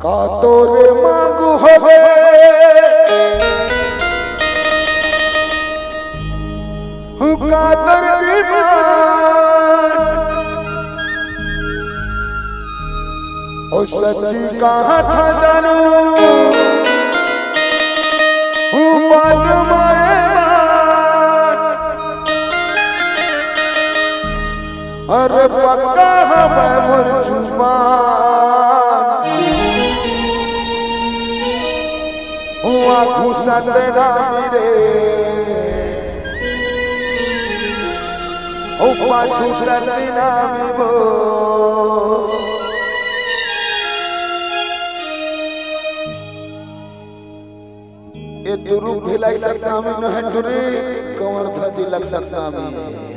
का तोरे मांगू होवे का ओ सच्ची कहा था जानू बात अरे पक्का मैं मुर जुबान हुआ घुसा तेरा मेरे ओ पाछू सरना में वो ये दुरु भी लग सकता में न है दुरी कंवर था जी लग सकता में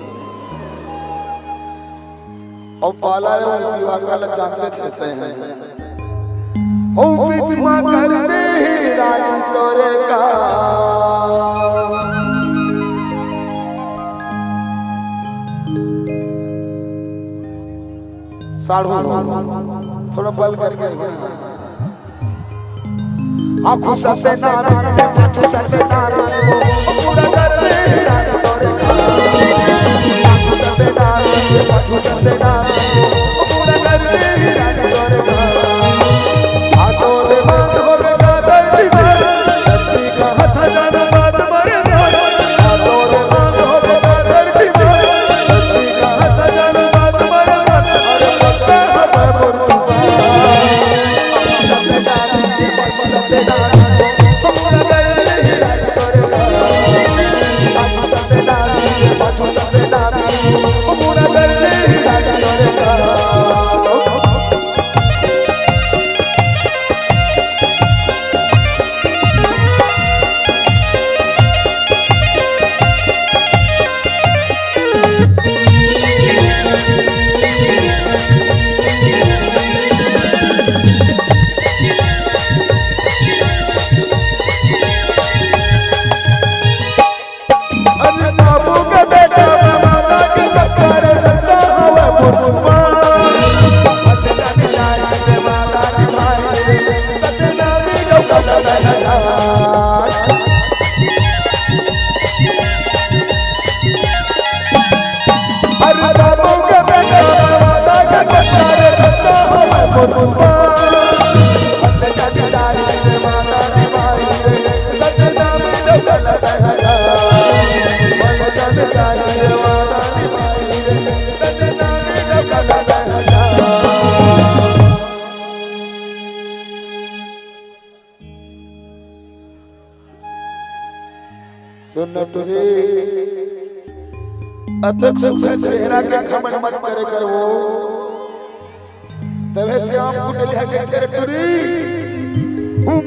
और पाला दिवाकर जानते थे हैं ओ बितमा कर दे रानी तोरे का साढ़ू थोड़ा बल करके आँखों सत्य नाम पाछू सत्य नाम पूरा कर दे रानी तोरे का आँखों सत्य नाम पाछू सत्य नाम पूरा कर दे रानी तोरे का हाथों में बात हो गया दर्दी बात सच्ची कहा था जान बात मरे हाथों में बात हो गया दर्दी बात सच्ची कहा था जान बात मरे अरे पक्का है मुर्गा अतक सुख चेहरा के खमन मत करे कर वो तवे से आप कुटलिया के तेरे टुरी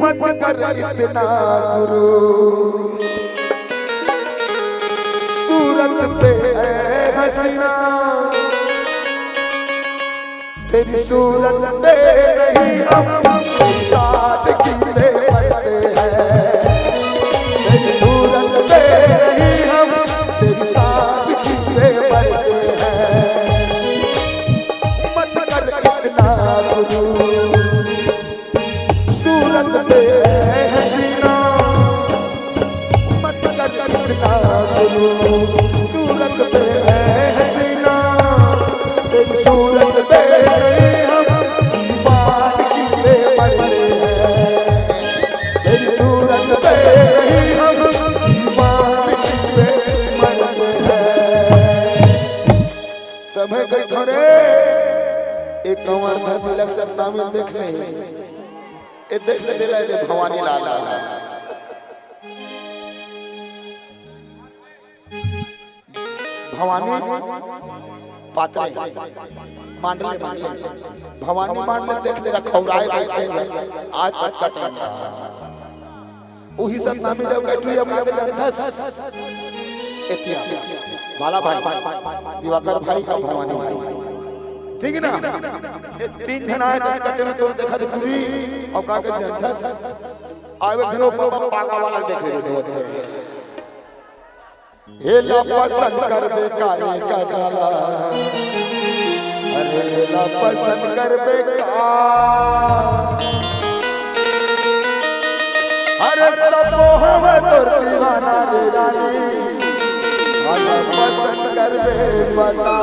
मत कर इतना गुरु सूरत पे है हसीना तेरी सूरत पे नहीं हम साथ की ले पड़ते हैं तेरी सूरत पे नहीं हम तेरी साथ सूरत पे हसीना मत कर इतना गुरु सूरत पे हसीना तेरी सूरत पे हम बात की ले पड़ते हैं तेरी सूरत पे हम बात की ले पड़ते हैं तब गई थोड़े एक कंवर था तिलक सब शामिल देख ले ए देख ले दिला दे भवानी लाला भवानी पात्रे मांडले भवानी मांडले देख ले खौराए बैठे हुए आज तक का टाइम वही सब शामिल हो बैठू अब आगे जनथस एतिया बाला भाई दिवाकर भाई का भवानी भाई ठीक है ना ये तीन जन आए तो कटे में तो देखा थे पूरी और का के जनथस आवे जनो पागा वाला देख ले होते हे ला पसंद कर बेकारी का जाला अरे ला पसंद कर बेकार अरे सब मोहब्बत और दीवाना रे रानी अलग पसंद कर दे बता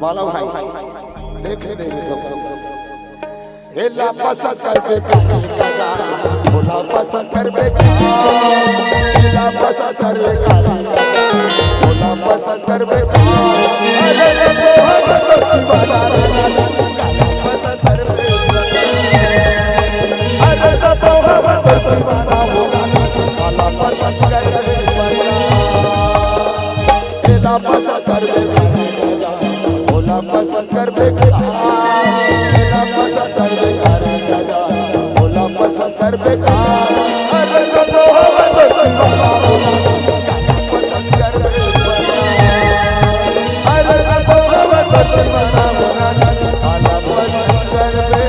बाला भाई देख ले तो हेला पसंद कर दे बोला पसंद कर दे हेला पसंद कर दे बोला पसंद कर दे अरे मोहब्बत और दीवाना रे रानी पसंद कर दे अरे सब मोहब्बत और दीवाना होगा काला पसंद कर दे हेला पसंद कर दे बोला पसंद कर दे हेला पसंद कर दे बोला पसंद कर दे अरे सब मोहब्बत और दीवाना होगा काला पसंद कर दे अरे सब मोहब्बत और दीवाना होगा काला पसंद कर दे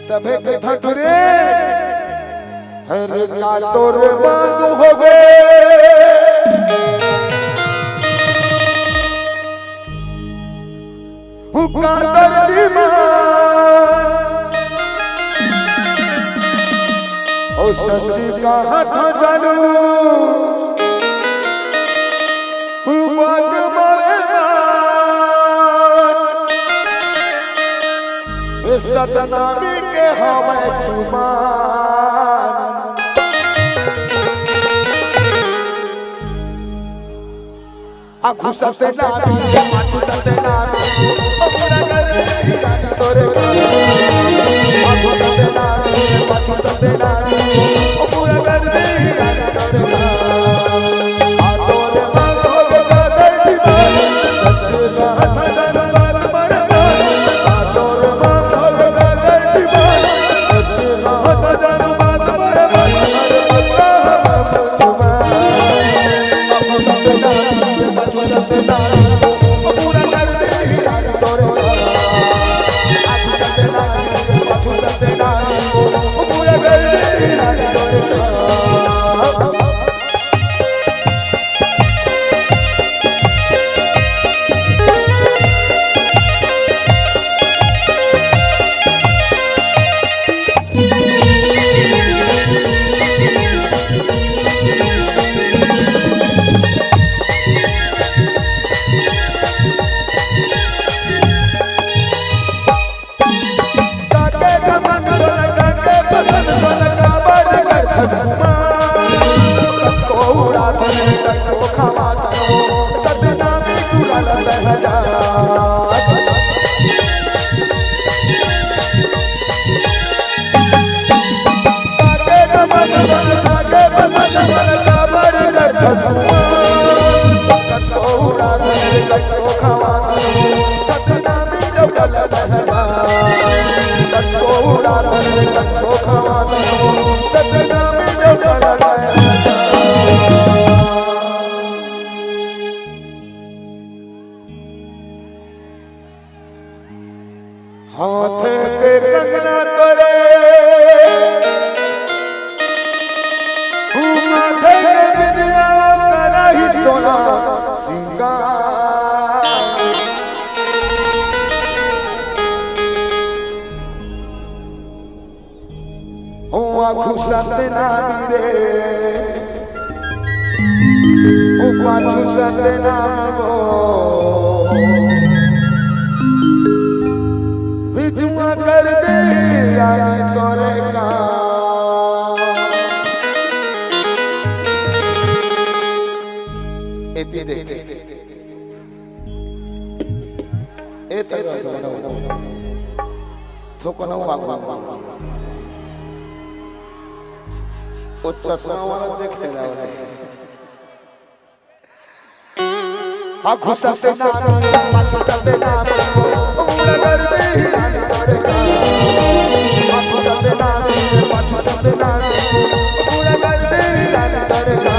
तबे के ठकुरे हर का तोर मांग हो गए हुक्का दर्दी ओ सच्ची का हाथ जानू बात मारे सतनामी के हमें जुबान आँखों सते नामी आँखों सते नामी अपना कर तोरे आँखों सते नामी आँखों सते नामी अपना कर तोरे आ तोरे मांग हो गया दर्दी सच्चे रात धन बात मरे आ तोरे मांग हो गया दर्दी सच्चे रात धन बात मरे हाथ के कंगना तोरे माथे के बिंदिया करा ही तोला सिंगार आँखों सते नामी रे पाछू सते नामी वो विजुआ कर दे रानी तोरे का एती देख ए तेरा थोको न वागवा ओ चश्मा वाला देखते जाओ आँखों सते नामी पाछू सते नामी पूरा कर दे रानी तोरे का आँखों सते नामी पाछू सते नामी पूरा कर दे रानी तोरे का